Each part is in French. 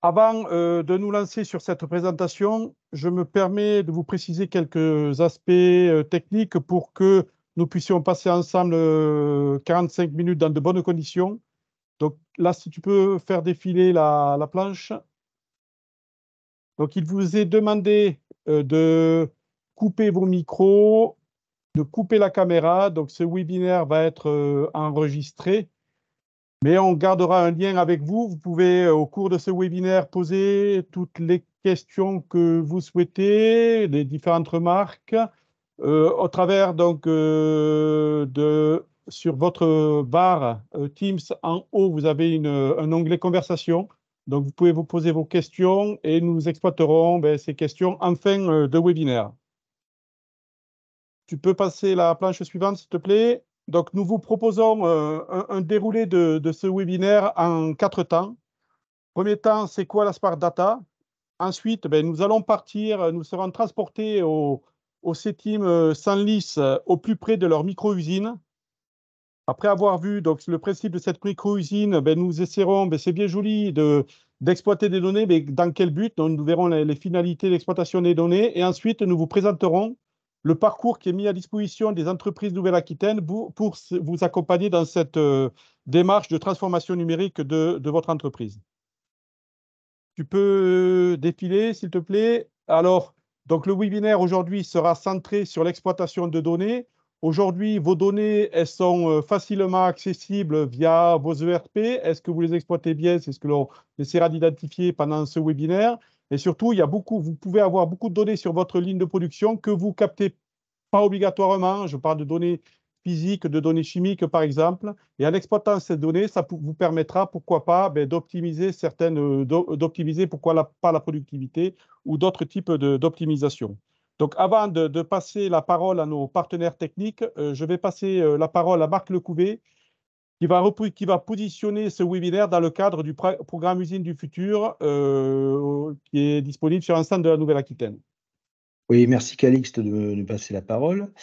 Avant de nous lancer sur cette présentation, je me permets de vous préciser quelques aspects techniques pour que nous puissions passer ensemble 45 minutes dans de bonnes conditions. Donc là, si tu peux faire défiler la planche. Donc, il vous est demandé de couper vos micros, de couper la caméra. Donc, ce webinaire va être enregistré. Mais on gardera un lien avec vous. Vous pouvez, au cours de ce webinaire, poser toutes les questions que vous souhaitez, les différentes remarques, au travers donc sur votre barre Teams en haut, vous avez un onglet conversation. Donc, vous pouvez vous poser vos questions et nous exploiterons ces questions en fin de webinaire. Tu peux passer la planche suivante, s'il te plaît. Donc, nous vous proposons un déroulé de ce webinaire en 4 temps. Premier temps, c'est quoi la Spark Data? Ensuite, nous allons partir, nous serons transportés au CETIM Senlis au plus près de leur micro-usine. Après avoir vu donc, le principe de cette micro-usine, nous essaierons, c'est bien joli d'exploiter des données, mais dans quel but? Donc, nous verrons les finalités d'exploitation des données et ensuite, nous vous présenterons le parcours qui est mis à disposition des entreprises Nouvelle-Aquitaine pour vous accompagner dans cette démarche de transformation numérique de votre entreprise. Tu peux défiler, s'il te plaît. Alors, donc le webinaire aujourd'hui sera centré sur l'exploitation de données. Aujourd'hui, vos données, elles sont facilement accessibles via vos ERP. Est-ce que vous les exploitez bien? C'est ce que l'on essaiera d'identifier pendant ce webinaire. Et surtout, vous pouvez avoir beaucoup de données sur votre ligne de production que vous captez pas obligatoirement. Je parle de données physiques, de données chimiques, par exemple. Et en exploitant ces données, ça vous permettra, pourquoi pas, d'optimiser pas la productivité ou d'autres types d'optimisation. Donc, avant de passer la parole à nos partenaires techniques, je vais passer la parole à Marc Lecouvé, qui va positionner ce webinaire dans le cadre du programme Usine du futur, qui est disponible sur l'ensemble de la Nouvelle-Aquitaine. Oui, merci Calixte de me passer la parole.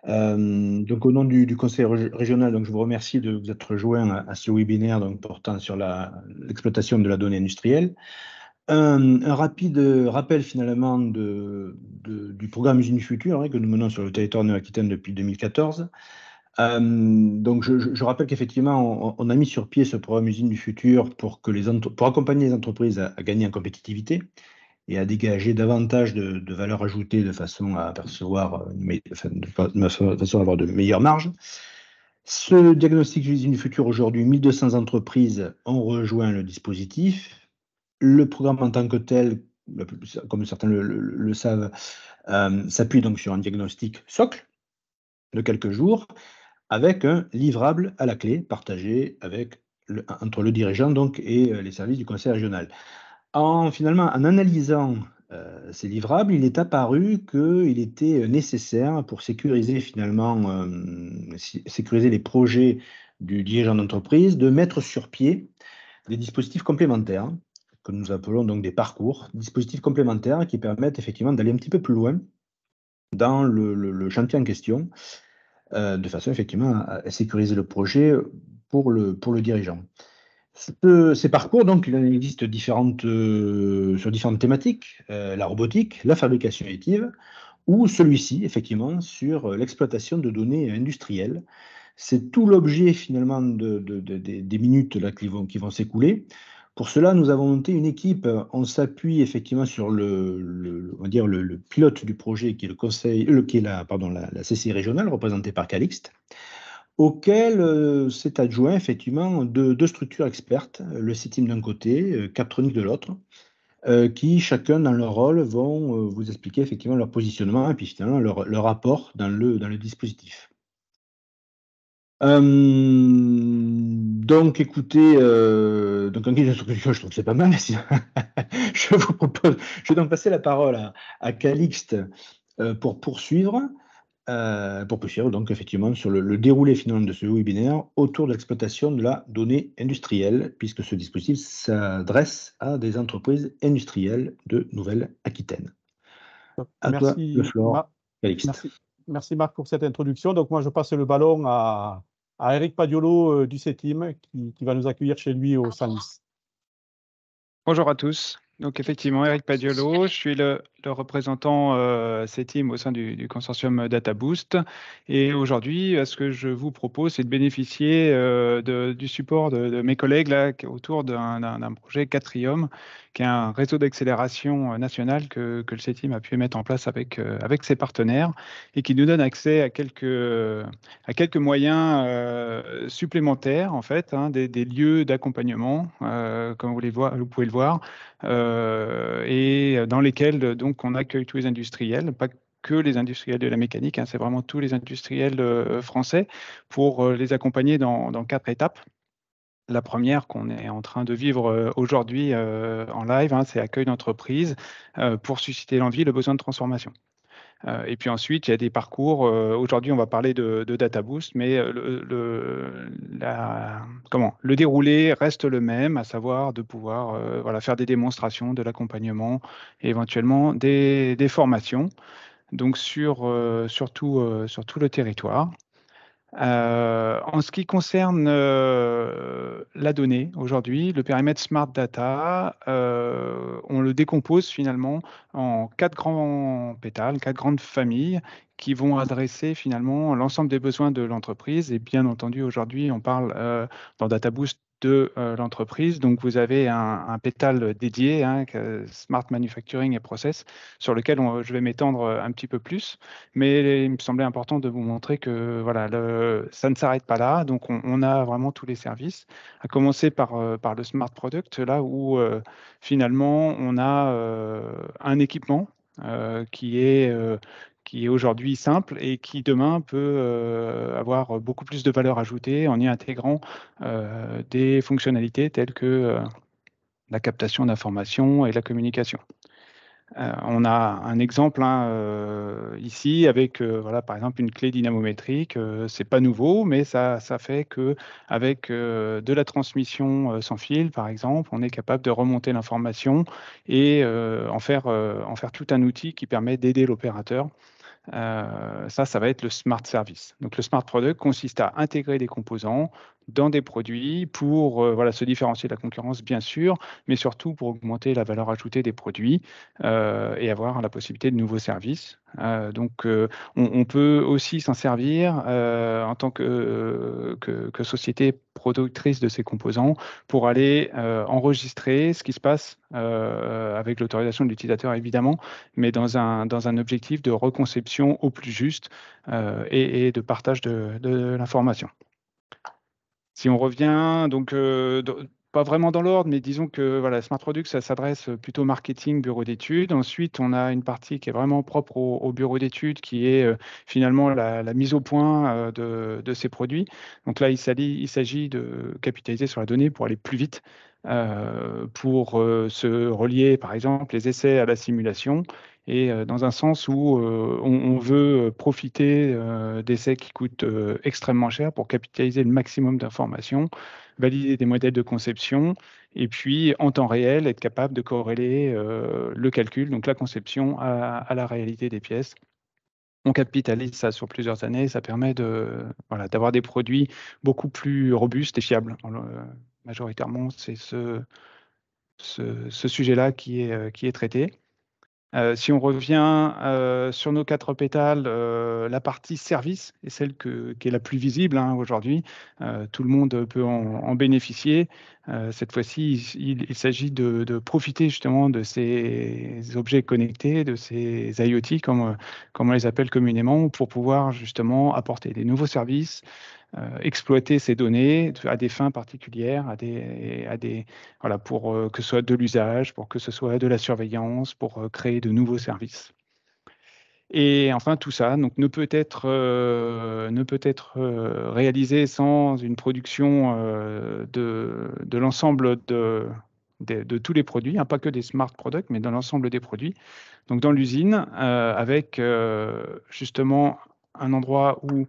Donc, au nom du conseil régional, donc, je vous remercie de vous être joint à ce webinaire donc, portant sur l'exploitation de la donnée industrielle. Un rapide rappel finalement du programme Usine du futur que nous menons sur le territoire néo-aquitaine depuis 2014. Donc, je rappelle qu'effectivement, on a mis sur pied ce programme Usine du futur pour accompagner les entreprises à gagner en compétitivité et à dégager davantage de valeur ajoutée de façon à percevoir, de façon à avoir de meilleures marges. Ce diagnostic d'usine du futur, aujourd'hui, 1200 entreprises ont rejoint le dispositif. Le programme en tant que tel, comme certains le savent, s'appuie donc sur un diagnostic socle de quelques jours avec un livrable à la clé partagé entre le dirigeant donc, et les services du conseil régional. Finalement, en analysant ces livrables, il est apparu qu'il était nécessaire pour sécuriser finalement sécuriser les projets du dirigeant d'entreprise de mettre sur pied des dispositifs complémentaires que nous appelons donc des parcours, dispositifs complémentaires qui permettent effectivement d'aller un petit peu plus loin dans le chantier en question, de façon effectivement à sécuriser le projet pour le dirigeant. Ces parcours, donc, il en existe sur différentes thématiques, la robotique, la fabrication additive, ou celui-ci, effectivement, sur l'exploitation de données industrielles. C'est tout l'objet, finalement, des minutes là, qui vont s'écouler. Pour cela, nous avons monté une équipe. On s'appuie effectivement sur on va dire le pilote du projet, qui est la CCI régionale, représentée par Calixte, auquel s'est adjoint effectivement deux structures expertes, le CETIM d'un côté, Captronic de l'autre, qui chacun dans leur rôle vont vous expliquer effectivement leur positionnement et puis finalement leur apport dans le dispositif. Donc écoutez, donc en guise d'introduction, je trouve que c'est pas mal. Je vais donc passer la parole à Calixte pour poursuivre. Donc effectivement sur le déroulé finalement de ce webinaire autour de l'exploitation de la donnée industrielle, puisque ce dispositif s'adresse à des entreprises industrielles de Nouvelle-Aquitaine. À toi le Merci, floor, Calixte. merci Marc pour cette introduction. Donc moi, je passe le ballon à Eric Padiolo du CETIM qui va nous accueillir chez lui au Senlis. Bonjour à tous. Donc effectivement, Eric Padiolo, je suis le représentant CTEAM au sein du consortium DataBoost. Et aujourd'hui, ce que je vous propose, c'est de bénéficier du support de mes collègues là, autour d'un projet Catrium, qui est un réseau d'accélération national que le CTEAM a pu mettre en place avec ses partenaires et qui nous donne accès à quelques moyens supplémentaires, en fait, hein, des lieux d'accompagnement, comme vous pouvez le voir, et dans lesquels donc, on accueille tous les industriels, pas que les industriels de la mécanique, hein, c'est vraiment tous les industriels français, pour les accompagner dans 4 étapes. La première qu'on est en train de vivre aujourd'hui en live, hein, c'est accueil d'entreprise pour susciter l'envie, le besoin de transformation. Et puis ensuite, il y a des parcours. Aujourd'hui, on va parler de DataBoost, mais le déroulé reste le même, à savoir de pouvoir voilà, faire des démonstrations, de l'accompagnement et éventuellement des formations, donc sur tout le territoire. En ce qui concerne la donnée, aujourd'hui, le périmètre Smart Data, on le décompose finalement en 4 grands pétales, 4 grandes familles qui vont adresser finalement l'ensemble des besoins de l'entreprise. Et bien entendu, aujourd'hui, on parle dans DataBoost de l'entreprise. Donc, vous avez un pétale dédié, hein, Smart Manufacturing et Process, sur lequel je vais m'étendre un petit peu plus. Mais il me semblait important de vous montrer que voilà, ça ne s'arrête pas là. Donc, on a vraiment tous les services, à commencer par le Smart Product, là où finalement, on a un équipement qui est aujourd'hui simple et qui demain peut avoir beaucoup plus de valeur ajoutée en y intégrant des fonctionnalités telles que la captation d'informations et la communication. On a un exemple, hein, ici avec voilà, par exemple une clé dynamométrique. C'est pas nouveau, mais ça fait que avec de la transmission sans fil, par exemple, on est capable de remonter l'information et en faire tout un outil qui permet d'aider l'opérateur. Ça va être le Smart Service. Donc, le Smart Product consiste à intégrer des composants dans des produits pour voilà, se différencier de la concurrence, bien sûr, mais surtout pour augmenter la valeur ajoutée des produits et avoir la possibilité de nouveaux services. Donc, on peut aussi s'en servir en tant que société productrice de ces composants pour aller enregistrer ce qui se passe avec l'autorisation de l'utilisateur, évidemment, mais dans un objectif de reconception au plus juste et de partage de l'information. Si on revient, donc, pas vraiment dans l'ordre, mais disons que voilà, Smart Product, ça s'adresse plutôt au marketing, bureau d'études. Ensuite, on a une partie qui est vraiment propre au bureau d'études, qui est finalement la mise au point de ces produits. Donc là, il s'agit de capitaliser sur la donnée pour aller plus vite, pour se relier, par exemple, les essais à la simulation, et dans un sens où on veut profiter d'essais qui coûtent extrêmement cher pour capitaliser le maximum d'informations, valider des modèles de conception, et puis en temps réel, être capable de corréler le calcul, donc la conception, à la réalité des pièces. On capitalise ça sur plusieurs années, ça permet voilà, d'avoir des produits beaucoup plus robustes et fiables. Majoritairement, c'est ce sujet-là qui est traité. Si on revient sur nos 4 pétales, la partie service est celle qui est la plus visible, hein, aujourd'hui. Tout le monde peut en bénéficier. Cette fois-ci, il s'agit de profiter justement de ces objets connectés, de ces IoT, comme on les appelle communément, pour pouvoir justement apporter des nouveaux services, exploiter ces données à des fins particulières, voilà, pour que ce soit de l'usage, pour que ce soit de la surveillance, pour créer de nouveaux services. Et enfin, tout ça donc, ne peut être réalisé sans une production de l'ensemble de tous les produits, hein, pas que des smart products, mais dans l'ensemble des produits. Donc, dans l'usine, avec justement un endroit où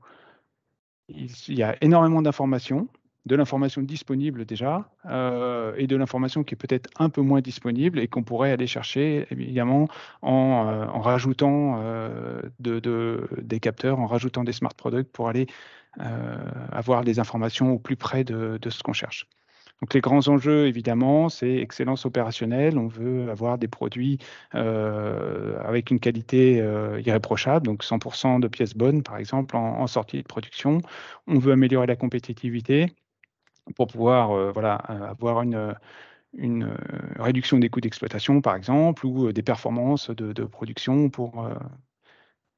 il y a énormément d'informations, de l'information disponible déjà, et de l'information qui est peut-être un peu moins disponible et qu'on pourrait aller chercher, évidemment, en rajoutant des capteurs, en rajoutant des smart products pour aller avoir des informations au plus près de ce qu'on cherche. Donc les grands enjeux, évidemment, c'est excellence opérationnelle. On veut avoir des produits avec une qualité irréprochable, donc 100% de pièces bonnes, par exemple, en sortie de production. On veut améliorer la compétitivité pour pouvoir avoir une réduction des coûts d'exploitation, par exemple, ou des performances de production pour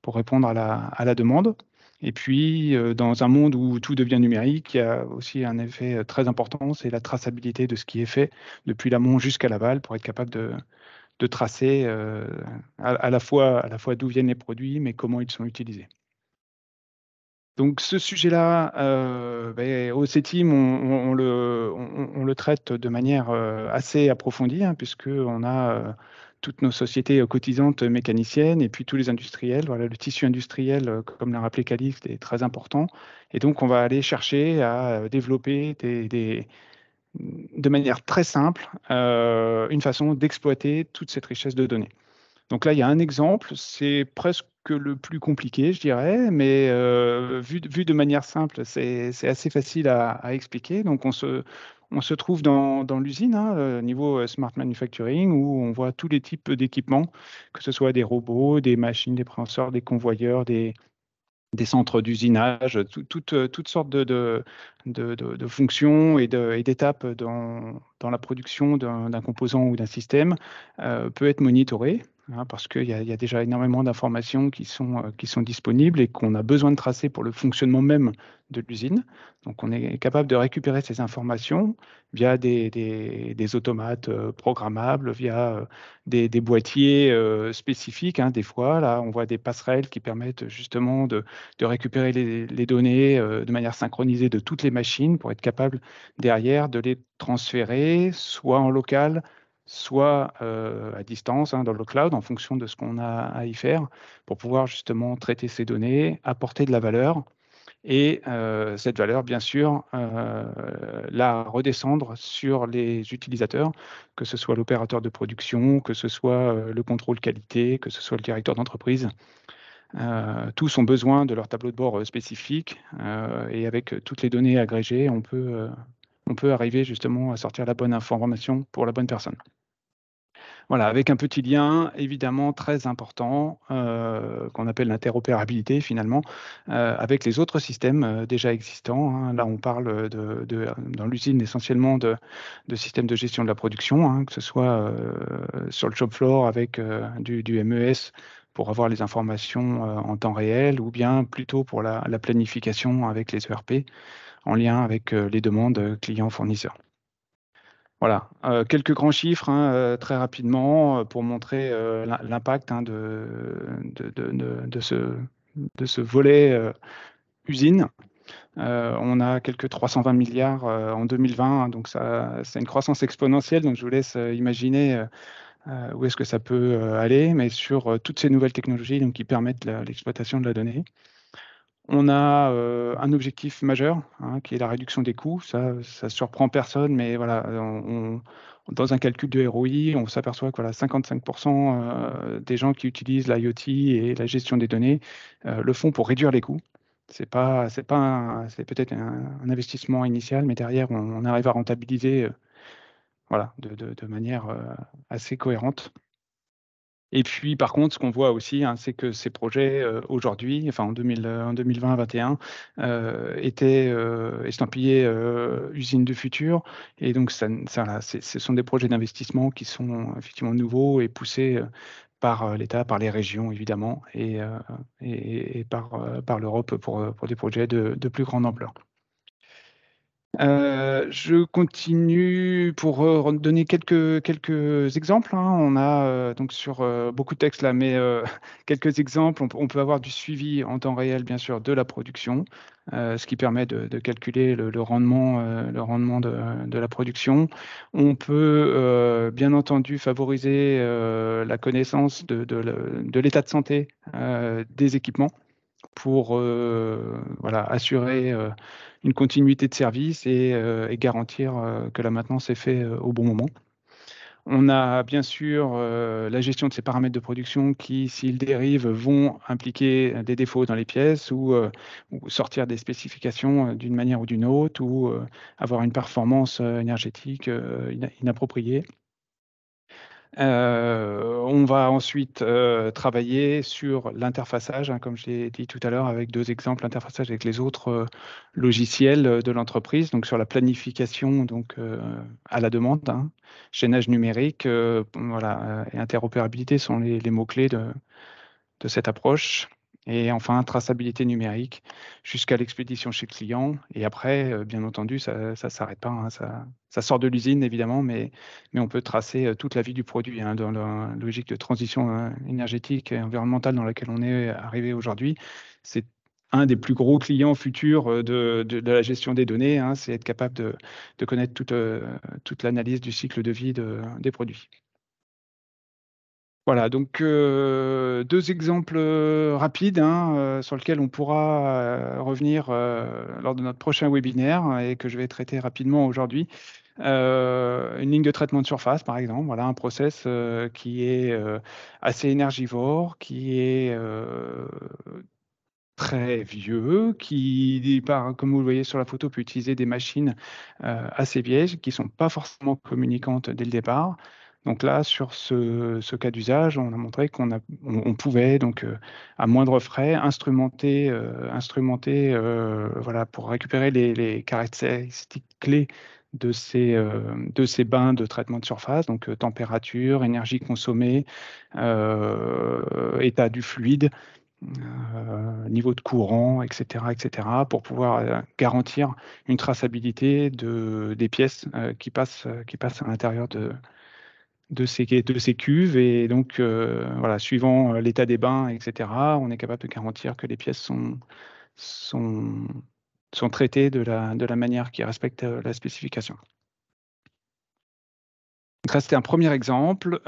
répondre à la demande. Et puis, dans un monde où tout devient numérique, il y a aussi un effet très important, c'est la traçabilité de ce qui est fait depuis l'amont jusqu'à l'aval pour être capable de tracer à la fois d'où viennent les produits, mais comment ils sont utilisés. Donc ce sujet-là, au CETIM, on le traite de manière assez approfondie, hein, puisqu'on a toutes nos sociétés cotisantes mécaniciennes et puis tous les industriels. Voilà, le tissu industriel, comme l'a rappelé Calixte, est très important. Et donc, on va aller chercher à développer de manière très simple une façon d'exploiter toute cette richesse de données. Donc là, il y a un exemple, c'est presque le plus compliqué, je dirais, mais vu de manière simple, c'est assez facile à expliquer. Donc on se trouve dans l'usine, hein, niveau Smart Manufacturing, où on voit tous les types d'équipements, que ce soit des robots, des machines, des préhenseurs, des convoyeurs, des centres d'usinage, toutes sortes de fonctions et d'étapes dans la production d'un composant ou d'un système peut être monitoré, hein, parce qu'il y a déjà énormément d'informations qui sont disponibles et qu'on a besoin de tracer pour le fonctionnement même de l'usine. Donc on est capable de récupérer ces informations via des automates programmables, via des boîtiers spécifiques, hein. Des fois, là, on voit des passerelles qui permettent justement de récupérer les données de manière synchronisée de toutes les machines pour être capable derrière de les transférer soit en local, soit à distance, hein, dans le cloud, en fonction de ce qu'on a à y faire, pour pouvoir justement traiter ces données, apporter de la valeur et cette valeur, bien sûr, la redescendre sur les utilisateurs, que ce soit l'opérateur de production, que ce soit le contrôle qualité, que ce soit le directeur d'entreprise. Tous ont besoin de leur tableau de bord spécifique et avec toutes les données agrégées, on peut arriver justement à sortir la bonne information pour la bonne personne. Voilà, avec un petit lien évidemment très important qu'on appelle l'interopérabilité finalement avec les autres systèmes déjà existants, hein. Là, on parle dans l'usine essentiellement de systèmes de gestion de la production, hein, que ce soit sur le shop floor avec du MES pour avoir les informations en temps réel, ou bien plutôt pour la planification avec les ERP en lien avec les demandes clients-fournisseurs. Voilà, quelques grands chiffres, hein, très rapidement pour montrer l'impact, hein, de ce volet usine. On a quelques 320 milliards en 2020, hein, donc c'est une croissance exponentielle, donc je vous laisse imaginer où est-ce que ça peut aller, mais sur toutes ces nouvelles technologies donc, qui permettent l'exploitation de la donnée. On a un objectif majeur, hein, qui est la réduction des coûts. Ça surprend personne, mais voilà, dans un calcul de ROI, on s'aperçoit que voilà, 55% des gens qui utilisent l'IoT et la gestion des données le font pour réduire les coûts. C'est peut-être un investissement initial, mais derrière, on arrive à rentabiliser voilà, de manière assez cohérente. Et puis, par contre, ce qu'on voit aussi, hein, c'est que ces projets, aujourd'hui, enfin en 2020-2021, étaient estampillés usines du futur. Et donc, là, ce sont des projets d'investissement qui sont effectivement nouveaux et poussés par l'État, par les régions, évidemment, et par l'Europe pour des projets de plus grande ampleur. Je continue pour donner quelques exemples, hein. On a donc sur beaucoup de textes là, mais quelques exemples. On peut avoir du suivi en temps réel, bien sûr, de la production, ce qui permet de calculer le rendement de la production. On peut bien entendu favoriser la connaissance de l'état de santé des équipements pour voilà, assurer une continuité de service et garantir que la maintenance est faite au bon moment. On a bien sûr la gestion de ces paramètres de production qui, s'ils dérivent, vont impliquer des défauts dans les pièces ou sortir des spécifications d'une manière ou d'une autre ou avoir une performance énergétique inappropriée. On va ensuite travailler sur l'interfaçage, hein, comme je l'ai dit tout à l'heure, avec 2 exemples, l'interfaçage avec les autres logiciels de l'entreprise, donc sur la planification donc, à la demande, hein, chaînage numérique, voilà, et interopérabilité sont les mots-clés de cette approche. Et enfin, traçabilité numérique jusqu'à l'expédition chez le client. Et après, bien entendu, ça ne s'arrête pas, hein, ça sort de l'usine, évidemment, mais on peut tracer toute la vie du produit, hein, dans la logique de transition énergétique et environnementale dans laquelle on est arrivé aujourd'hui. C'est un des plus gros clients futurs de la gestion des données, hein, c'est être capable de connaître toute l'analyse du cycle de vie des produits. Voilà, donc 2 exemples rapides, hein, sur lesquels on pourra revenir lors de notre prochain webinaire et que je vais traiter rapidement aujourd'hui. Une ligne de traitement de surface, par exemple, voilà un process qui est assez énergivore, qui est très vieux, qui, comme vous le voyez sur la photo, peut utiliser des machines assez vieilles qui ne sont pas forcément communicantes dès le départ. Donc là, sur ce cas d'usage, on a montré on pouvait, donc, à moindre frais, instrumenter voilà, pour récupérer les caractéristiques clés de ces bains de traitement de surface, donc température, énergie consommée, état du fluide, niveau de courant, etc., pour pouvoir garantir une traçabilité des pièces qui passent à l'intérieur de ces cuves. Et donc, voilà, suivant l'état des bains, etc., on est capable de garantir que les pièces sont traitées de la manière qui respecte la spécification. Donc ça, c'était un premier exemple.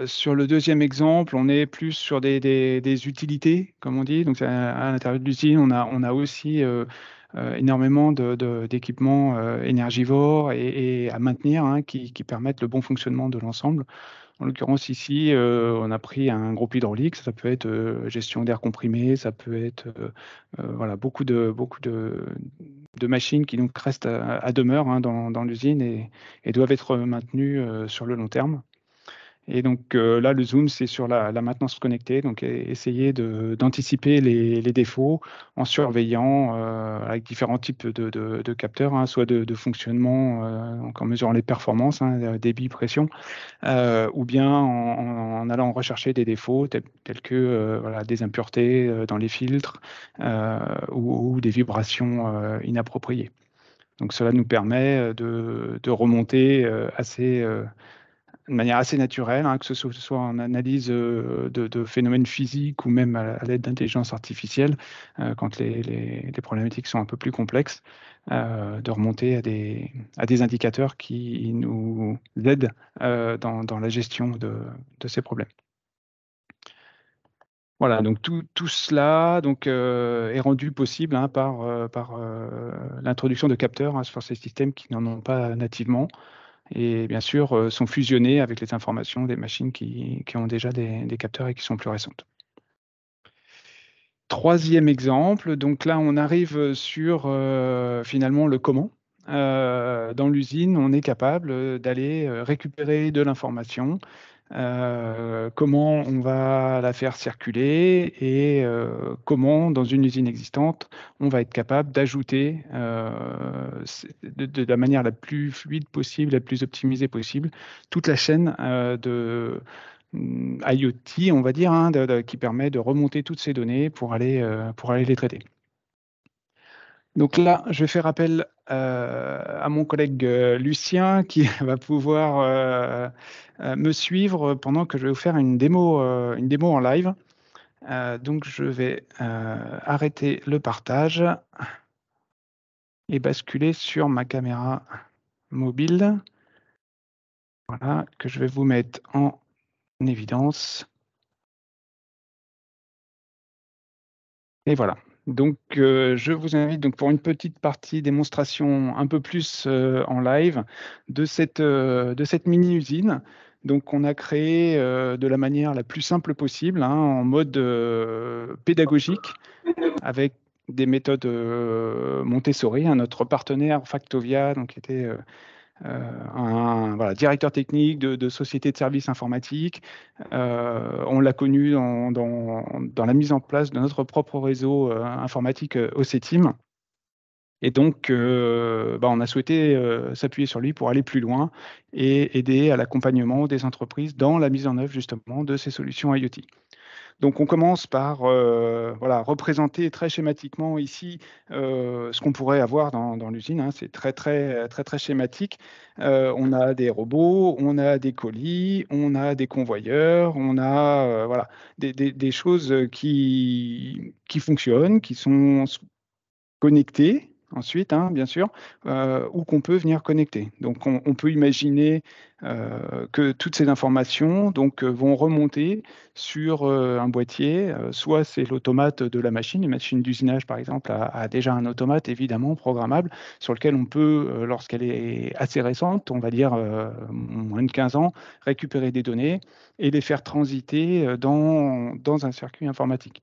Sur le deuxième exemple, on est plus sur des utilités, comme on dit. Donc, à l'intérieur de l'usine, on a aussi énormément d'équipements énergivores et à maintenir, hein, qui permettent le bon fonctionnement de l'ensemble. En l'occurrence, ici, on a pris un groupe hydraulique. Ça peut être gestion d'air comprimé, ça peut être voilà, beaucoup de machines qui donc restent à demeure, hein, dans l'usine et doivent être maintenues sur le long terme. Et donc là, le zoom, c'est sur la maintenance connectée, donc essayer d'anticiper les défauts en surveillant avec différents types de capteurs, hein, soit de fonctionnement, donc en mesurant les performances, hein, débit, pression, ou bien en allant rechercher des défauts tels que voilà, des impuretés dans les filtres ou des vibrations inappropriées. Donc cela nous permet de remonter de manière assez naturelle, hein, que ce soit en analyse de phénomènes physiques ou même à l'aide d'intelligence artificielle, quand les problématiques sont un peu plus complexes, de remonter à des indicateurs qui nous aident dans la gestion de ces problèmes. Voilà, donc tout cela donc, est rendu possible, hein, par l'introduction de capteurs, hein, sur ces systèmes qui n'en ont pas nativement. Et bien sûr, sont fusionnés avec les informations des machines qui ont déjà des capteurs et qui sont plus récentes. Troisième exemple, donc là, on arrive sur finalement le comment. Dans l'usine, on est capable d'aller récupérer de l'information. Comment on va la faire circuler et comment, dans une usine existante, on va être capable d'ajouter de la manière la plus fluide possible, la plus optimisée possible, toute la chaîne de IoT, on va dire, hein, qui permet de remonter toutes ces données pour aller les traiter. Donc là, je vais faire appel à mon collègue Lucien qui va pouvoir me suivre pendant que je vais vous faire une démo en live. Donc je vais arrêter le partage et basculer sur ma caméra mobile. Voilà, que je vais vous mettre en évidence. Et voilà. Donc, je vous invite donc pour une petite partie démonstration un peu plus en live de cette mini-usine. Donc, on a créé de la manière la plus simple possible, hein, en mode pédagogique, avec des méthodes Montessori, hein, notre partenaire Factovia, donc, qui était un directeur technique de société de services informatiques. On l'a connu dans la mise en place de notre propre réseau informatique OCTeam. Et donc, on a souhaité s'appuyer sur lui pour aller plus loin et aider à l'accompagnement des entreprises dans la mise en œuvre justement de ces solutions IoT. Donc, on commence par représenter très schématiquement ici ce qu'on pourrait avoir dans l'usine, hein. C'est très schématique. On a des robots, on a des colis, on a des convoyeurs, on a des choses qui fonctionnent, qui sont connectées ensuite, hein, bien sûr, ou qu'on peut venir connecter. Donc, on peut imaginer que toutes ces informations vont remonter sur un boîtier. Soit c'est l'automate de la machine. Une machine d'usinage, par exemple, a déjà un automate, évidemment, programmable, sur lequel on peut, lorsqu'elle est assez récente, on va dire moins de 15 ans, récupérer des données et les faire transiter dans un circuit informatique.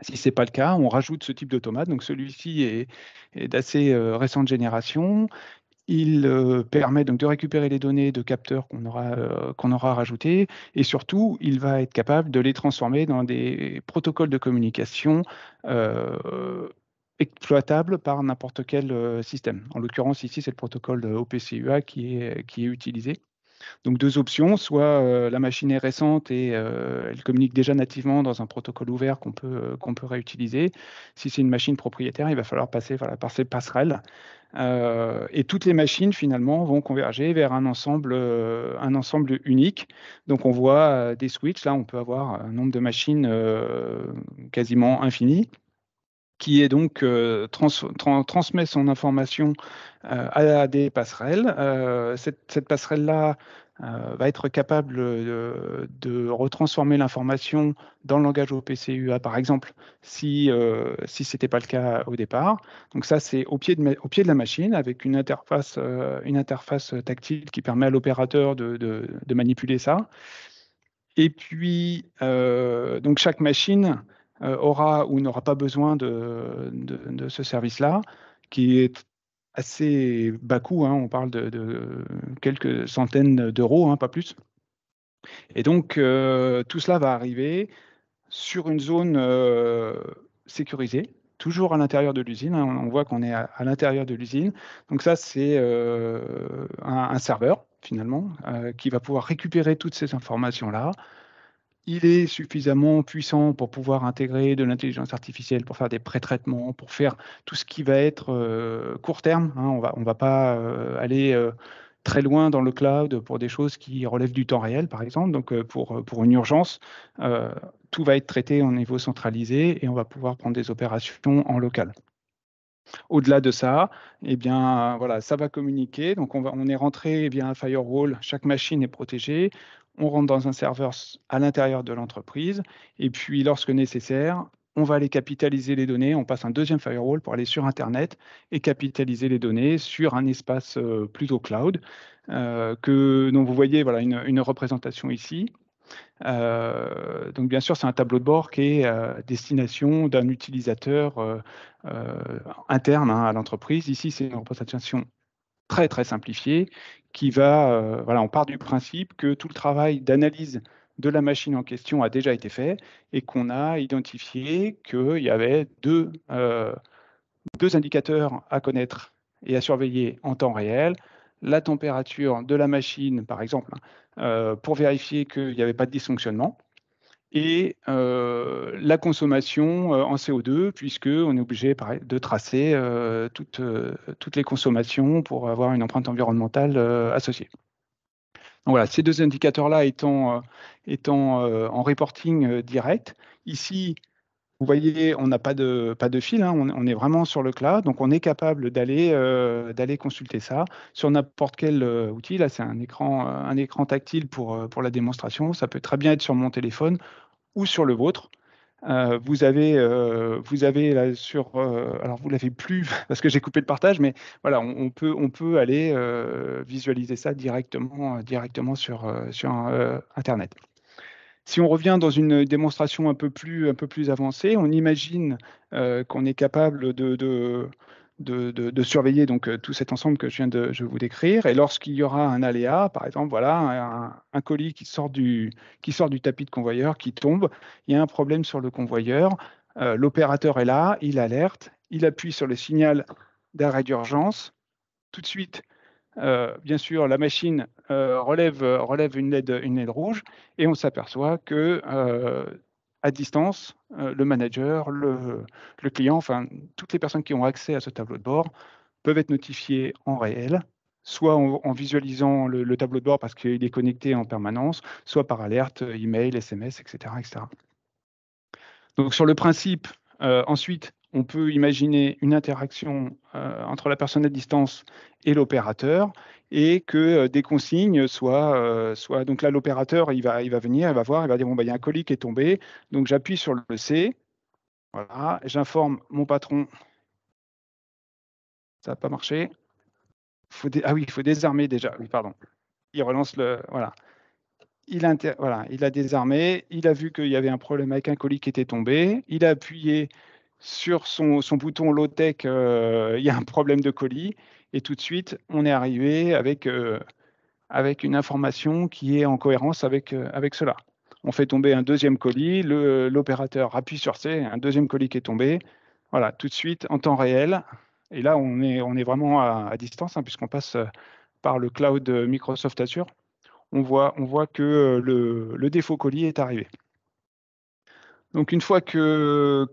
Si ce n'est pas le cas, on rajoute ce type d'automate. Donc celui-ci est d'assez récente génération. Il permet donc de récupérer les données de capteurs qu'on aura rajoutés et surtout, il va être capable de les transformer dans des protocoles de communication exploitables par n'importe quel système. En l'occurrence, ici, c'est le protocole OPC-UA qui est utilisé. Donc deux options, soit la machine est récente et elle communique déjà nativement dans un protocole ouvert qu'on peut réutiliser. Si c'est une machine propriétaire, il va falloir passer par ces passerelles. Et toutes les machines finalement vont converger vers un ensemble unique. Donc on voit des switches, là on peut avoir un nombre de machines quasiment infini, qui est donc transmet son information à des passerelles. Cette passerelle-là va être capable de retransformer l'information dans le langage OPC-UA, par exemple, si ce n'était pas le cas au départ. Donc ça, c'est au pied de la machine, avec une interface tactile qui permet à l'opérateur de manipuler ça. Et puis, donc chaque machine aura ou n'aura pas besoin de ce service-là, qui est assez bas coût, hein. On parle de quelques centaines d'euros, hein, pas plus. Et donc, tout cela va arriver sur une zone sécurisée, toujours à l'intérieur de l'usine, hein. On voit qu'on est à l'intérieur de l'usine. Donc ça, c'est un serveur, finalement, qui va pouvoir récupérer toutes ces informations-là. Il est suffisamment puissant pour pouvoir intégrer de l'intelligence artificielle, pour faire des pré-traitements, pour faire tout ce qui va être court terme, hein. On va pas aller très loin dans le cloud pour des choses qui relèvent du temps réel, par exemple. Donc, pour une urgence, tout va être traité au niveau centralisé et on va pouvoir prendre des opérations en local. Au-delà de ça, eh bien, voilà, ça va communiquer. Donc, on est rentré via un firewall. Chaque machine est protégée. On rentre dans un serveur à l'intérieur de l'entreprise. Et puis, lorsque nécessaire, on va aller capitaliser les données. On passe un deuxième firewall pour aller sur Internet et capitaliser les données sur un espace plutôt cloud. Donc, vous voyez, voilà, une représentation ici. Donc bien sûr, c'est un tableau de bord qui est destination d'un utilisateur interne, hein, à l'entreprise. Ici, c'est une représentation très simplifiée qui va, on part du principe que tout le travail d'analyse de la machine en question a déjà été fait et qu'on a identifié qu'il y avait deux indicateurs à connaître et à surveiller en temps réel. La température de la machine, par exemple, pour vérifier qu'il n'y avait pas de dysfonctionnement, et la consommation en CO2, puisqu'on est obligé de tracer toutes les consommations pour avoir une empreinte environnementale associée. Donc voilà, ces deux indicateurs-là étant en reporting direct. Ici, vous voyez, on n'a pas de fil, hein, on est vraiment sur le cloud, donc on est capable d'aller consulter ça sur n'importe quel outil. Là, c'est un écran tactile pour la démonstration. Ça peut très bien être sur mon téléphone ou sur le vôtre. vous avez là sur, alors vous l'avez plus parce que j'ai coupé le partage, mais voilà, on peut aller visualiser ça directement sur Internet. Si on revient dans une démonstration un peu plus avancée, on imagine qu'on est capable de surveiller donc tout cet ensemble que je viens de vous décrire. Et lorsqu'il y aura un aléa, par exemple, voilà, un colis qui sort du tapis de convoyeur, qui tombe, il y a un problème sur le convoyeur, l'opérateur est là, il alerte, il appuie sur le signal d'arrêt d'urgence. Tout de suite, bien sûr, la machine relève une LED rouge et on s'aperçoit que à distance, le manager, le client, enfin toutes les personnes qui ont accès à ce tableau de bord peuvent être notifiées en réel, soit en visualisant le tableau de bord parce qu'il est connecté en permanence, soit par alerte, email, SMS, etc., etc. Donc sur le principe, ensuite, on peut imaginer une interaction entre la personne à distance et l'opérateur et que des consignes soient donc là l'opérateur il va venir, il va voir, il va dire bon bah il y a un colis qui est tombé, donc j'appuie sur le C, voilà, j'informe mon patron, ça n'a pas marché, ah oui, il faut désarmer déjà, oui pardon, il relance voilà. Il a désarmé, il a vu qu'il y avait un problème avec un colis qui était tombé, il a appuyé sur son bouton low-tech, il y a un problème de colis, et tout de suite, on est arrivé avec une information qui est en cohérence avec cela. On fait tomber un deuxième colis, l'opérateur appuie sur C, un deuxième colis qui est tombé, voilà, tout de suite, en temps réel, et là, on est vraiment à distance, hein, puisqu'on passe par le cloud Microsoft Azure. On voit que le défaut colis est arrivé. Donc, une fois qu'on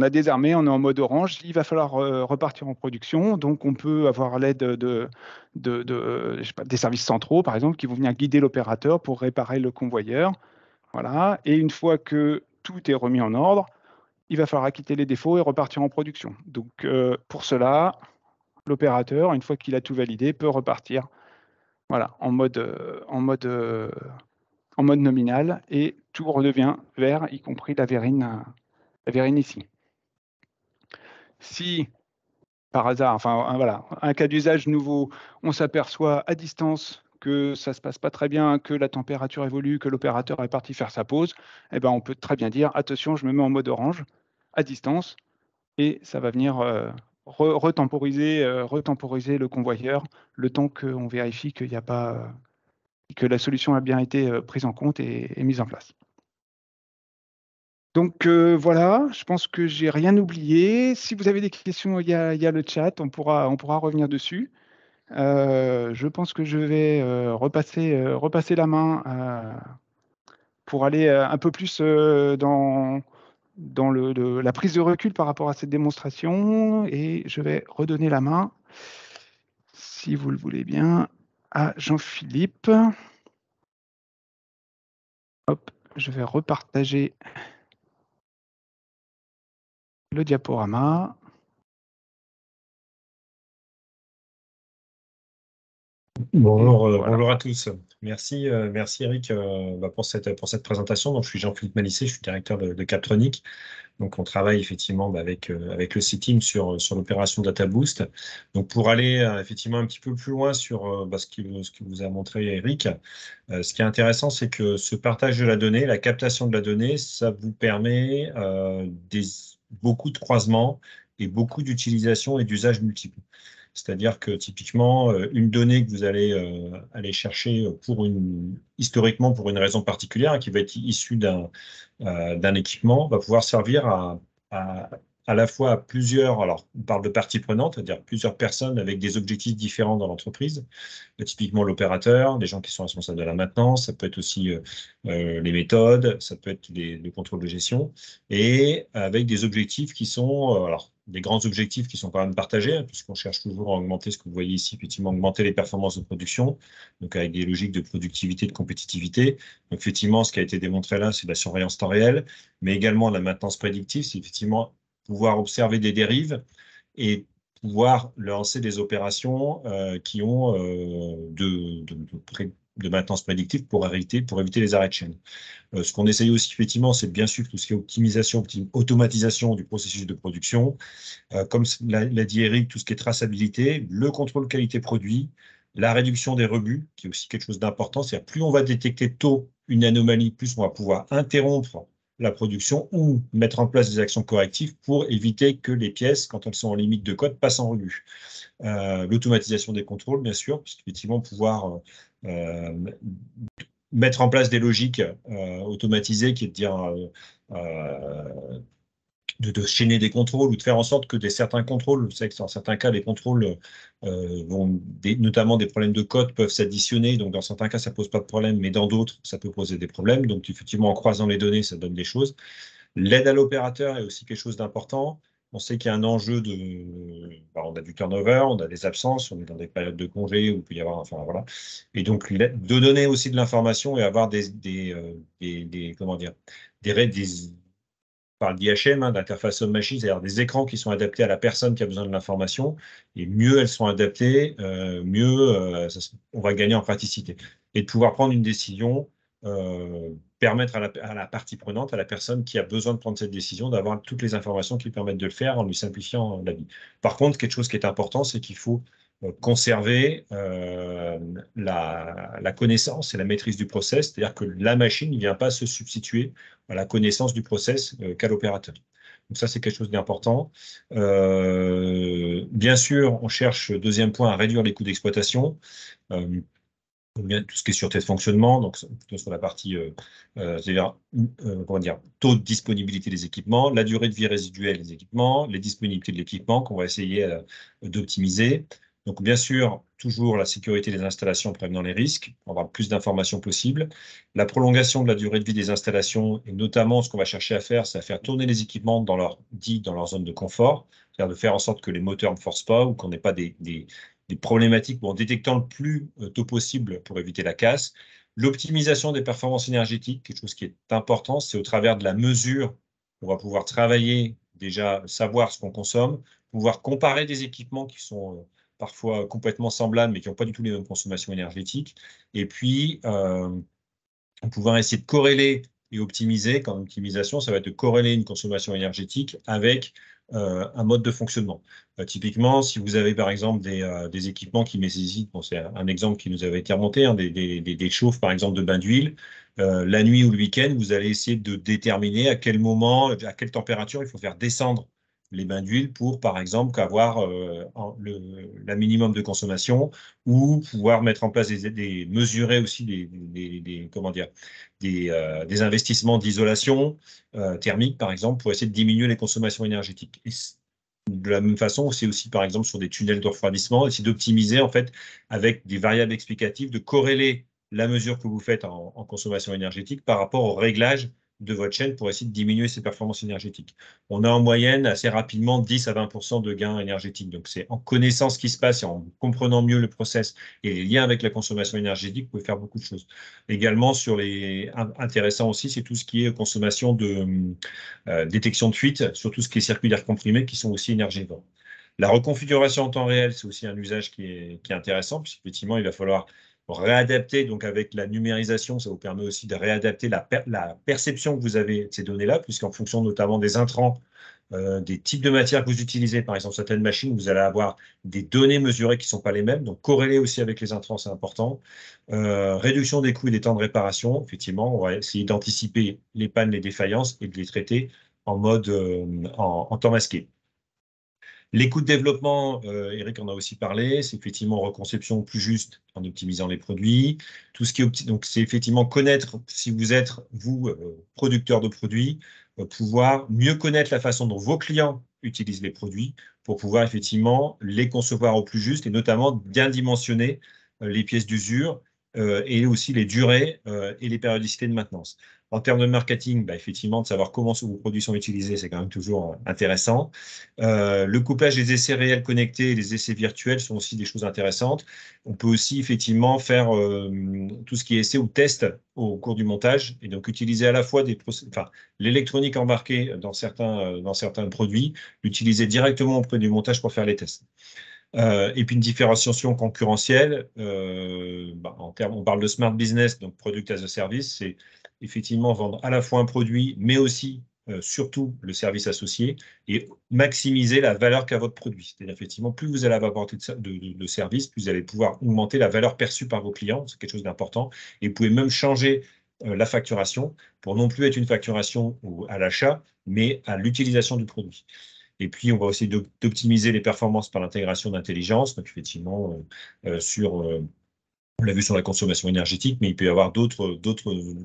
a désarmé, on est en mode orange, il va falloir repartir en production. Donc, on peut avoir l'aide des services centraux, par exemple, qui vont venir guider l'opérateur pour réparer le convoyeur. Voilà. Et une fois que tout est remis en ordre, il va falloir acquitter les défauts et repartir en production. Donc, pour cela, l'opérateur, une fois qu'il a tout validé, peut repartir voilà, en mode nominal et tout redevient vert, y compris la verrine ici. Si, par hasard, enfin voilà, un cas d'usage nouveau, on s'aperçoit à distance que ça ne se passe pas très bien, que la température évolue, que l'opérateur est parti faire sa pause, eh ben, on peut très bien dire, attention, je me mets en mode orange, à distance, et ça va venir retemporiser le convoyeur, le temps qu'on vérifie qu'il n'y a pas... que la solution a bien été prise en compte et mise en place. Donc voilà, je pense que j'ai rien oublié. Si vous avez des questions, il y a le chat, on pourra revenir dessus. Je pense que je vais repasser la main pour aller un peu plus dans la prise de recul par rapport à cette démonstration, et je vais redonner la main, si vous le voulez bien, à Jean-Philippe. Hop, je vais repartager le diaporama. Bonjour, Voilà. bonjour à tous. Merci Eric pour cette présentation. Donc, je suis Jean-Philippe Malissé, je suis directeur de Captronic. Donc, on travaille effectivement avec le C-Team sur l'opération Data Boost. Donc, pour aller effectivement un petit peu plus loin sur ce que vous a montré Eric, ce qui est intéressant, c'est que ce partage de la donnée, la captation de la donnée, ça vous permet beaucoup de croisements et beaucoup d'utilisation et d'usages multiples. C'est-à-dire que typiquement, une donnée que vous allez aller chercher historiquement pour une raison particulière, qui va être issue d'un équipement, va pouvoir servir à la fois à plusieurs, alors on parle de parties prenantes, c'est-à-dire plusieurs personnes avec des objectifs différents dans l'entreprise. Typiquement l'opérateur, les gens qui sont responsables de la maintenance, ça peut être aussi les méthodes, ça peut être le contrôle de gestion, et avec des objectifs qui sont, alors des grands objectifs qui sont quand même partagés, hein, puisqu'on cherche toujours à augmenter ce que vous voyez ici, effectivement, augmenter les performances de production, donc avec des logiques de productivité, de compétitivité. Donc effectivement, ce qui a été démontré là, c'est la surveillance temps réel, mais également la maintenance prédictive, c'est effectivement pouvoir observer des dérives et pouvoir lancer des opérations qui ont de maintenance prédictive pour éviter les arrêts de chaîne. Ce qu'on essaye aussi, effectivement, c'est bien sûr tout ce qui est optimisation, automatisation du processus de production. Comme l'a dit Eric, tout ce qui est traçabilité, le contrôle qualité produit, la réduction des rebuts, qui est aussi quelque chose d'important. C'est-à-dire, plus on va détecter tôt une anomalie, plus on va pouvoir interrompre la production ou mettre en place des actions correctives pour éviter que les pièces, quand elles sont en limite de code, passent en rebut. L'automatisation des contrôles, bien sûr, puisqu'effectivement, pouvoir mettre en place des logiques automatisées, qui est de dire de chaîner des contrôles ou de faire en sorte que certains contrôles, vous savez que dans certains cas, les contrôles notamment des problèmes de code peuvent s'additionner. Donc, dans certains cas, ça pose pas de problème, mais dans d'autres, ça peut poser des problèmes. Donc, effectivement, en croisant les données, ça donne des choses. L'aide à l'opérateur est aussi quelque chose d'important. On sait qu'il y a un enjeu on a du turnover, on a des absences, on est dans des périodes de congé où il peut y avoir, enfin voilà. Et donc, de donner aussi de l'information et avoir comment dire, par l'IHM, d'interface homme-machine, c'est-à-dire des écrans qui sont adaptés à la personne qui a besoin de l'information, et mieux elles sont adaptées, mieux on va gagner en praticité. Et de pouvoir prendre une décision, permettre à la partie prenante, à la personne qui a besoin de prendre cette décision, d'avoir toutes les informations qui permettent de le faire en lui simplifiant la vie. Par contre, quelque chose qui est important, c'est qu'il faut conserver la connaissance et la maîtrise du process, c'est-à-dire que la machine ne vient pas se substituer à la connaissance du process qu'à l'opérateur. Donc ça, c'est quelque chose d'important. Bien sûr, on cherche, deuxième point, à réduire les coûts d'exploitation. Tout ce qui est sûreté de fonctionnement, donc plutôt sur la partie comment dire, taux de disponibilité des équipements, la durée de vie résiduelle des équipements, les disponibilités de l'équipement qu'on va essayer d'optimiser. Donc, bien sûr, toujours la sécurité des installations prévenant les risques, pour avoir le plus d'informations possible. La prolongation de la durée de vie des installations, et notamment ce qu'on va chercher à faire, c'est à faire tourner les équipements dans leur zone de confort, c'est-à-dire de faire en sorte que les moteurs ne forcent pas ou qu'on n'ait pas des problématiques en détectant le plus tôt possible pour éviter la casse. L'optimisation des performances énergétiques, quelque chose qui est important, c'est au travers de la mesure, on va pouvoir travailler, déjà savoir ce qu'on consomme, pouvoir comparer des équipements qui sont parfois complètement semblables, mais qui n'ont pas du tout les mêmes consommations énergétiques. Et puis, pouvoir essayer de corréler et optimiser. Quand optimisation, ça va être de corréler une consommation énergétique avec un mode de fonctionnement. Typiquement, si vous avez par exemple des équipements qui nécessitent, c'est un exemple qui nous avait été remonté, des chauffes par exemple de bain d'huile, la nuit ou le week-end, vous allez essayer de déterminer à quel moment, à quelle température il faut faire descendre les bains d'huile pour, par exemple, avoir la minimum de consommation ou pouvoir mettre en place mesurer aussi des investissements d'isolation thermique, par exemple, pour essayer de diminuer les consommations énergétiques. Et de la même façon, c'est aussi, par exemple, sur des tunnels de refroidissement, essayer d'optimiser, en fait, avec des variables explicatives, de corréler la mesure que vous faites en consommation énergétique par rapport au réglage de votre chaîne pour essayer de diminuer ses performances énergétiques. On a en moyenne assez rapidement 10 à 20% de gains énergétiques. Donc, c'est en connaissant ce qui se passe et en comprenant mieux le process et les liens avec la consommation énergétique, vous pouvez faire beaucoup de choses. Également, intéressant aussi, c'est tout ce qui est consommation de détection de fuite, sur tout ce qui est circuits d'air comprimés qui sont aussi énergivores. La reconfiguration en temps réel, c'est aussi un usage qui est intéressant, puisqu'effectivement, il va falloir réadapter, donc avec la numérisation, ça vous permet aussi de réadapter la perception que vous avez de ces données-là, puisqu'en fonction notamment des intrants, des types de matières que vous utilisez, par exemple certaines machines, vous allez avoir des données mesurées qui ne sont pas les mêmes, donc corréler aussi avec les intrants, c'est important. Réduction des coûts et des temps de réparation, effectivement, on va essayer d'anticiper les pannes, les défaillances et de les traiter en mode en temps masqué. Les coûts de développement, Eric en a aussi parlé, c'est effectivement reconception plus juste en optimisant les produits. Tout ce qui est donc c'est effectivement connaître, si vous êtes, vous, producteur de produits, pouvoir mieux connaître la façon dont vos clients utilisent les produits pour pouvoir effectivement les concevoir au plus juste et notamment bien dimensionner les pièces d'usure et aussi les durées et les périodicités de maintenance. En termes de marketing, effectivement, de savoir comment vos produits sont utilisés, c'est quand même toujours intéressant. Le couplage des essais réels connectés et des essais virtuels sont aussi des choses intéressantes. On peut aussi effectivement faire tout ce qui est essai ou test au cours du montage et donc utiliser à la fois l'électronique embarquée dans certains produits, l'utiliser directement au cours du montage pour faire les tests. Et puis une différenciation concurrentielle, on parle de smart business, donc product as a service, c'est effectivement vendre à la fois un produit, mais aussi surtout le service associé et maximiser la valeur qu'a votre produit. C'est-à-dire effectivement, plus vous allez apporter de services, plus vous allez pouvoir augmenter la valeur perçue par vos clients, c'est quelque chose d'important. Et vous pouvez même changer la facturation pour non plus être une facturation à l'achat, mais à l'utilisation du produit. Et puis, on va essayer d'optimiser les performances par l'intégration d'intelligence. Donc, effectivement, on l'a vu sur la consommation énergétique, mais il peut y avoir d'autres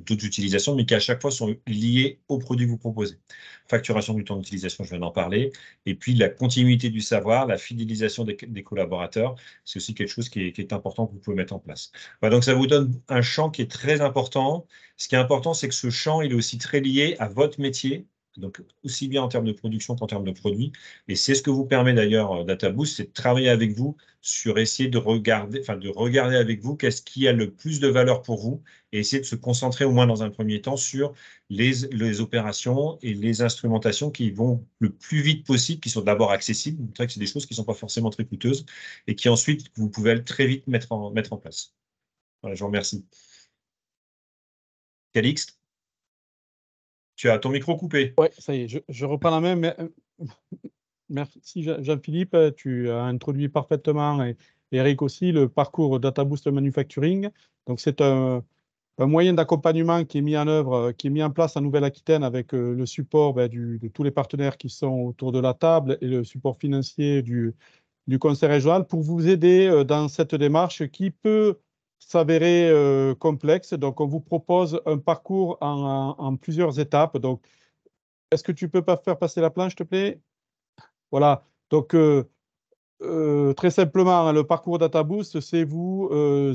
utilisations, mais qui à chaque fois sont liées au produit que vous proposez. Facturation du temps d'utilisation, je viens d'en parler. Et puis, la continuité du savoir, la fidélisation des collaborateurs, c'est aussi quelque chose qui est important que vous pouvez mettre en place. Voilà, donc, ça vous donne un champ qui est très important. Ce qui est important, c'est que ce champ, il est aussi très lié à votre métier, donc aussi bien en termes de production qu'en termes de produits. Et c'est ce que vous permet d'ailleurs DataBoost, c'est de travailler avec vous sur essayer de regarder avec vous qu'est-ce qui a le plus de valeur pour vous et essayer de se concentrer au moins dans un premier temps sur les opérations et les instrumentations qui vont le plus vite possible, qui sont d'abord accessibles, vous montrez que c'est des choses qui ne sont pas forcément très coûteuses et qui ensuite, vous pouvez très vite mettre en place. Voilà, je vous remercie. Calixte, tu as ton micro coupé. Oui, ça y est, je reprends la main. Mais, merci Jean-Philippe, tu as introduit parfaitement, et Eric aussi, le parcours DataBoost Manufacturing. Donc, c'est un moyen d'accompagnement qui est mis en œuvre, qui est mis en place en Nouvelle-Aquitaine avec le support de tous les partenaires qui sont autour de la table et le support financier du conseil régional pour vous aider dans cette démarche qui peut s'avérer complexe. Donc, on vous propose un parcours en plusieurs étapes. Donc, est-ce que tu peux pas faire passer la planche, s'il te plaît? Voilà. Donc, très simplement, le parcours DataBoost, c'est vous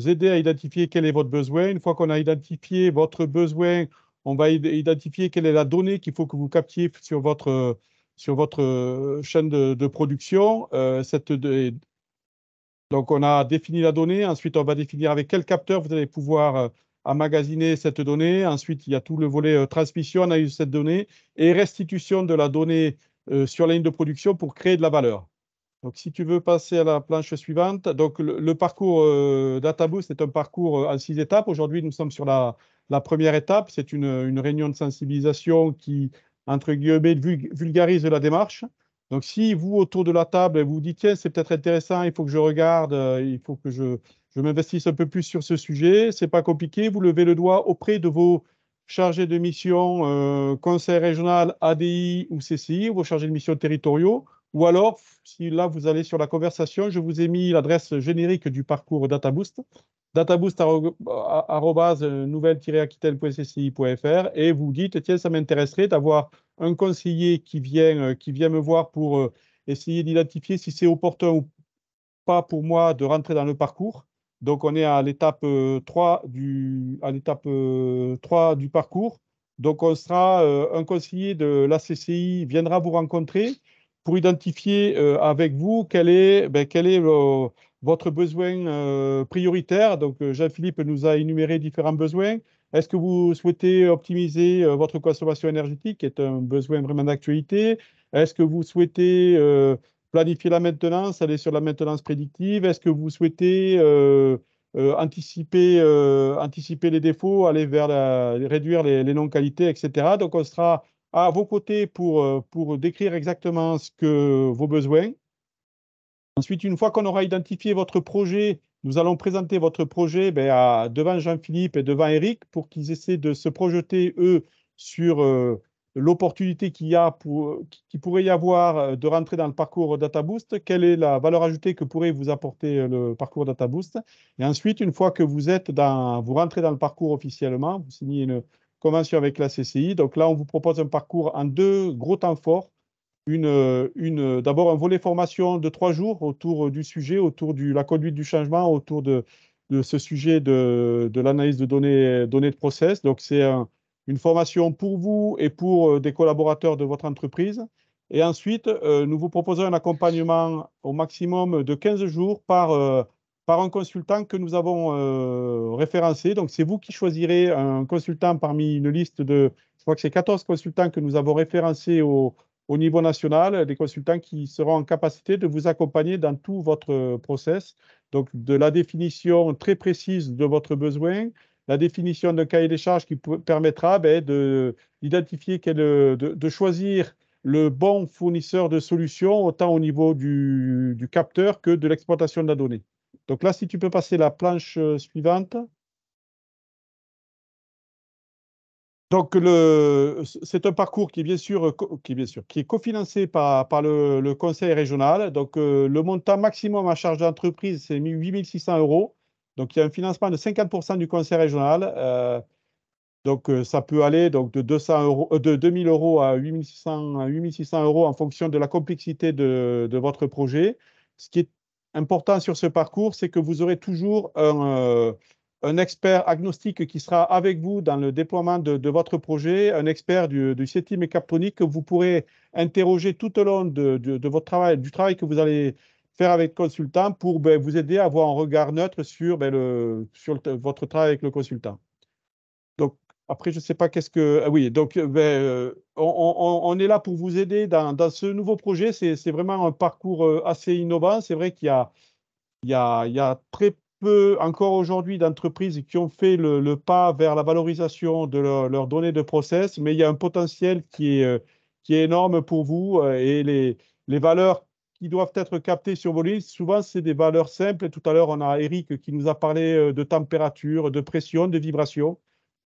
aider à identifier quel est votre besoin. Une fois qu'on a identifié votre besoin, on va identifier quelle est la donnée qu'il faut que vous captiez sur votre chaîne de production. Donc, on a défini la donnée. Ensuite, on va définir avec quel capteur vous allez pouvoir emmagasiner cette donnée. Ensuite, il y a tout le volet transmission, analyse de cette donnée et restitution de la donnée sur la ligne de production pour créer de la valeur. Donc, si tu veux passer à la planche suivante, donc le parcours DataBoost est un parcours en 6 étapes. Aujourd'hui, nous sommes sur la première étape. C'est une réunion de sensibilisation qui, entre guillemets, vulgarise la démarche. Donc, si vous, autour de la table, vous dites, tiens, c'est peut-être intéressant, il faut que je regarde, il faut que je m'investisse un peu plus sur ce sujet, c'est pas compliqué, vous levez le doigt auprès de vos chargés de mission, conseil régional, ADI ou CCI, vos chargés de mission territoriaux. Ou alors, si là, vous allez sur la conversation, je vous ai mis l'adresse générique du parcours DataBoost, databoost@nouvelle-aquitaine.cci.fr, et vous dites, tiens, ça m'intéresserait d'avoir un conseiller qui vient me voir pour essayer d'identifier si c'est opportun ou pas pour moi de rentrer dans le parcours. Donc, on est à l'étape 3 du parcours. Donc, on sera un conseiller de la CCI viendra vous rencontrer pour identifier avec vous quel est votre besoin prioritaire. Donc, Jean-Philippe nous a énuméré différents besoins. Est-ce que vous souhaitez optimiser votre consommation énergétique, qui est un besoin vraiment d'actualité? Est-ce que vous souhaitez planifier la maintenance, aller sur la maintenance prédictive? Est-ce que vous souhaitez anticiper les défauts, aller vers réduire les non-qualités, etc. Donc, on sera à vos côtés pour décrire exactement vos besoins. Ensuite, une fois qu'on aura identifié votre projet, nous allons présenter votre projet devant Jean-Philippe et devant Eric pour qu'ils essaient de se projeter, eux, sur l'opportunité qu'il pourrait y avoir de rentrer dans le parcours DataBoost, quelle est la valeur ajoutée que pourrait vous apporter le parcours DataBoost. Et ensuite, une fois que vous rentrez dans le parcours officiellement, vous signez une convention avec la CCI. Donc là, on vous propose un parcours en 2 gros temps forts. D'abord un volet formation de 3 jours autour du sujet, autour de la conduite du changement, autour de ce sujet de l'analyse de données de process. Donc, c'est une formation pour vous et pour des collaborateurs de votre entreprise. Et ensuite, nous vous proposons un accompagnement au maximum de 15 jours par un consultant que nous avons référencé. Donc, c'est vous qui choisirez un consultant parmi une liste je crois que c'est 14 consultants que nous avons référencés au au niveau national, des consultants qui seront en capacité de vous accompagner dans tout votre process. Donc, de la définition très précise de votre besoin, la définition d'un cahier des charges qui permettra d'identifier, de choisir le bon fournisseur de solutions, autant au niveau du capteur que de l'exploitation de la donnée. Donc là, si tu peux passer la planche suivante. Donc, c'est un parcours qui est cofinancé par le conseil régional. Donc, le montant maximum à charge d'entreprise, c'est 8 600 €. Donc, il y a un financement de 50% du conseil régional. Donc, ça peut aller donc, de 2 000 € à 8 600 € en fonction de la complexité de votre projet. Ce qui est important sur ce parcours, c'est que vous aurez toujours un expert agnostique qui sera avec vous dans le déploiement de votre projet, un expert du CETIM et Captronic que vous pourrez interroger tout au long de votre travail, du travail que vous allez faire avec le consultant pour vous aider à avoir un regard neutre sur votre travail avec le consultant. Donc, après, je ne sais pas qu'est-ce que... oui, donc on est là pour vous aider dans ce nouveau projet. C'est vraiment un parcours assez innovant. C'est vrai qu'il y a très peu encore aujourd'hui d'entreprises qui ont fait le pas vers la valorisation de leurs données de process, mais il y a un potentiel qui est énorme pour vous et les valeurs qui doivent être captées sur vos lignes, souvent, c'est des valeurs simples. Tout à l'heure, on a Eric qui nous a parlé de température, de pression, de vibration.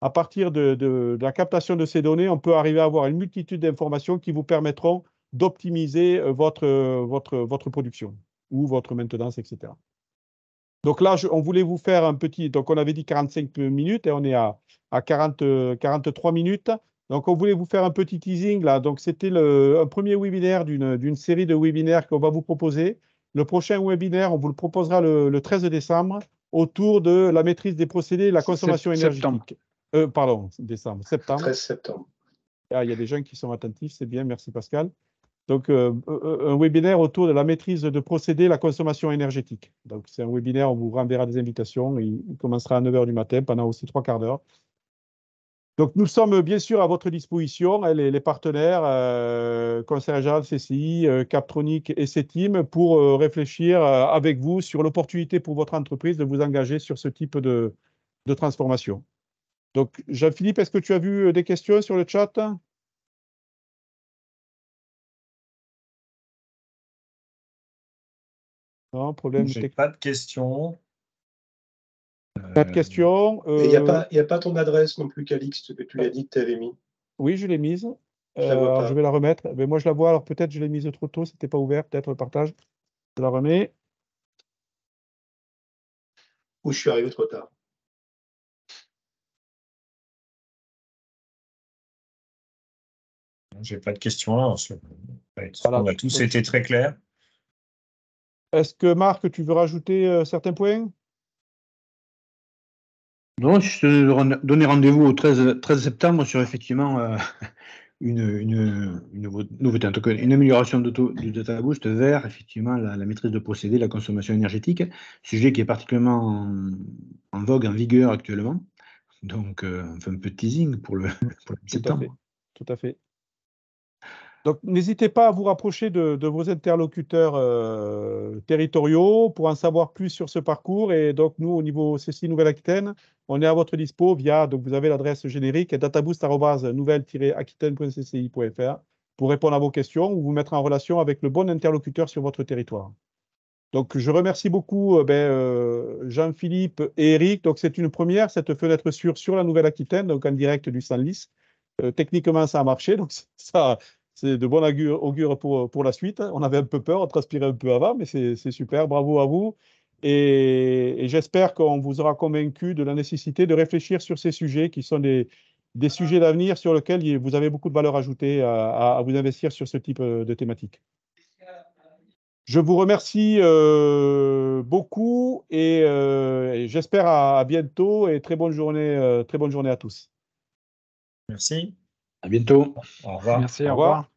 À partir de la captation de ces données, on peut arriver à avoir une multitude d'informations qui vous permettront d'optimiser votre production ou votre maintenance, etc. Donc là, on voulait vous faire un petit... Donc, on avait dit 45 minutes et on est à 43 minutes. Donc, on voulait vous faire un petit teasing là. Donc, c'était un premier webinaire d'une série de webinaires qu'on va vous proposer. Le prochain webinaire, on vous le proposera le 13 décembre autour de la maîtrise des procédés et la consommation énergétique. Septembre. 13 septembre. Ah, il y a des gens qui sont attentifs, c'est bien, merci Pascal. Donc, un webinaire autour de la maîtrise de procédés, la consommation énergétique. Donc, c'est un webinaire, on vous renverra des invitations. Il commencera à 9 h du matin pendant aussi 3 quarts d'heure. Donc, nous sommes bien sûr à votre disposition, les partenaires, Conseil régional, CCI, Captronic et CETIM, pour réfléchir avec vous sur l'opportunité pour votre entreprise de vous engager sur ce type de transformation. Donc, Jean-Philippe, est-ce que tu as vu des questions sur le chat? Non, problème technique. Pas de questions. Pas de questions. Il n'y a pas ton adresse non plus, Calixte, que tu l'as dit que tu avais mis. Oui, je l'ai mise. Alors, je vais la remettre. Mais moi, je la vois. Alors, peut-être je l'ai mise trop tôt. Ce n'était pas ouvert. Peut-être le partage. Je la remets. Ou je suis arrivé trop tard. J'ai pas de questions. Voilà. On a tous été très clairs. Est-ce que Marc, tu veux rajouter certains points? Non, je te donner rendez-vous au 13 septembre sur effectivement une nouveauté, en tout cas une amélioration du Data Boost vers effectivement la maîtrise de procédés, la consommation énergétique, sujet qui est particulièrement en vogue, en vigueur actuellement. Donc, on fait un peu de teasing pour le septembre. Tout à fait. Donc, n'hésitez pas à vous rapprocher de vos interlocuteurs territoriaux pour en savoir plus sur ce parcours. Et donc, nous, au niveau CCI Nouvelle-Aquitaine, on est à votre dispo via, donc vous avez l'adresse générique databoost@nouvelle-aquitaine.cci.fr pour répondre à vos questions ou vous mettre en relation avec le bon interlocuteur sur votre territoire. Donc, je remercie beaucoup Jean-Philippe et Eric. Donc, c'est une première, cette fenêtre sur la Nouvelle-Aquitaine, donc en direct du Senlis. Techniquement, ça a marché, donc ça... C'est de bon augure pour la suite. On avait un peu peur, on transpirait un peu avant, mais c'est super. Bravo à vous. Et j'espère qu'on vous aura convaincu de la nécessité de réfléchir sur ces sujets qui sont des sujets d'avenir sur lesquels vous avez beaucoup de valeur ajoutée à vous investir sur ce type de thématique. Je vous remercie beaucoup et j'espère à bientôt et très bonne journée à tous. Merci. À bientôt. Au revoir. Merci, au revoir.